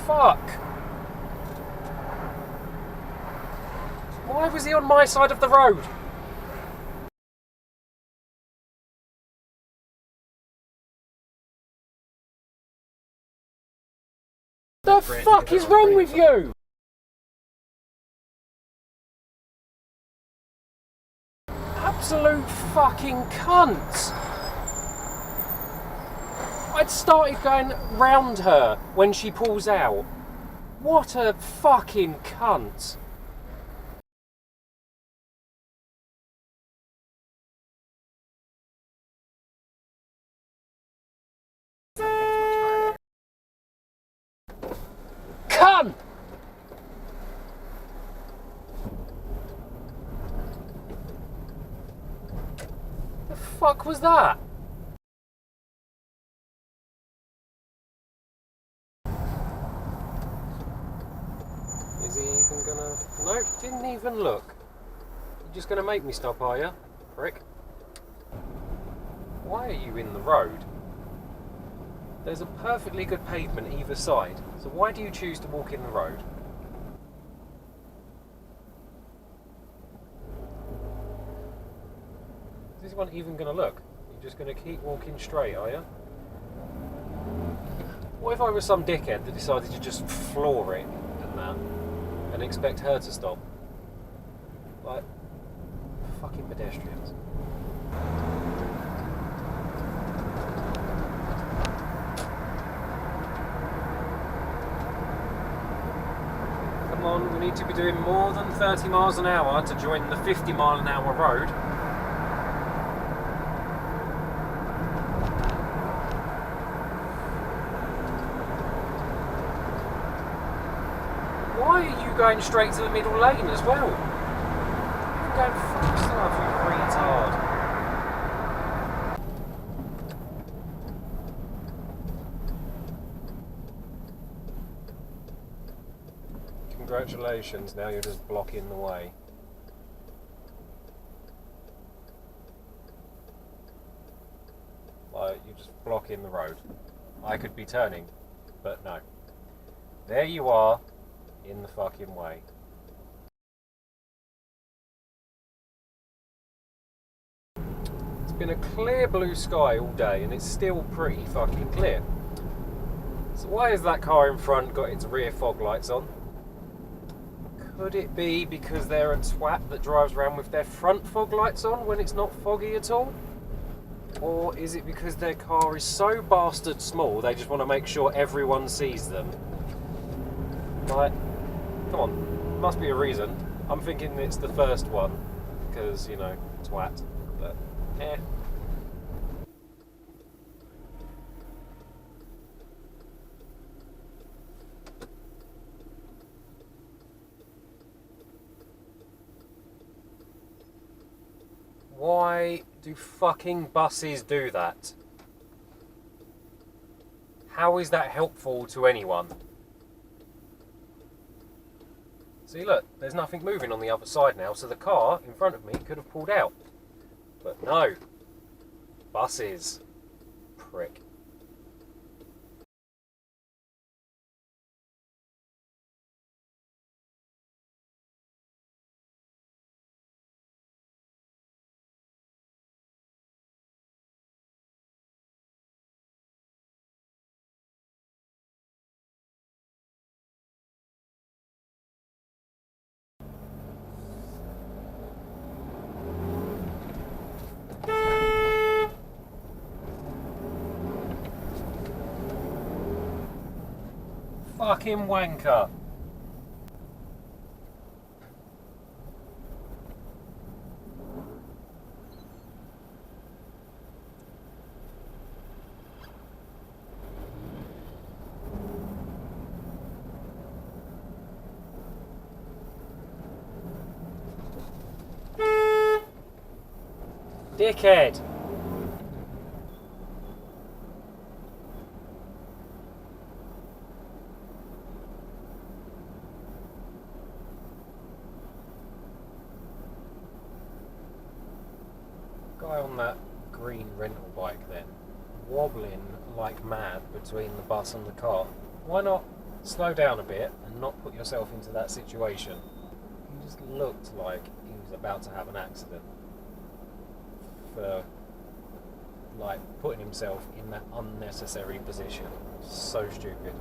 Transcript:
fuck? Why was he on my side of the road? The fuck is wrong with you? Absolute fucking cunt. I'd started going round her when she pulls out. What a fucking cunt. Cunt! The fuck was that? Is he even gonna... Nope, didn't even look. You're just gonna make me stop, are you, prick? Why are you in the road? There's a perfectly good pavement either side, so why do you choose to walk in the road? Is this one even gonna look? You're just gonna keep walking straight, are you? What if I was some dickhead that decided to just floor it and that, and expect her to stop? Like, fucking pedestrians. Come on, we need to be doing more than 30 miles an hour to join the 50 mile an hour road. Why are you going straight to the middle lane as well? You're going fast enough, you retard. Congratulations, now you're just blocking the way. Like, you're just blocking the road. I could be turning, but no. There you are, in the fucking way. It's been a clear blue sky all day and it's still pretty fucking clear. So why has that car in front got its rear fog lights on? Could it be because they're a twat that drives around with their front fog lights on when it's not foggy at all? Or is it because their car is so bastard small they just want to make sure everyone sees them? Like, come on, must be a reason. I'm thinking it's the first one, because, you know, twat, but eh. Why do fucking buses do that? How is that helpful to anyone? See, look, there's nothing moving on the other side now, so the car in front of me could have pulled out. But no. Buses. Prick. Fucking wanker. Dickhead. Guy on that green rental bike then, wobbling like mad between the bus and the car. Why not slow down a bit and not put yourself into that situation. He just looked like he was about to have an accident for like putting himself in that unnecessary position. So stupid.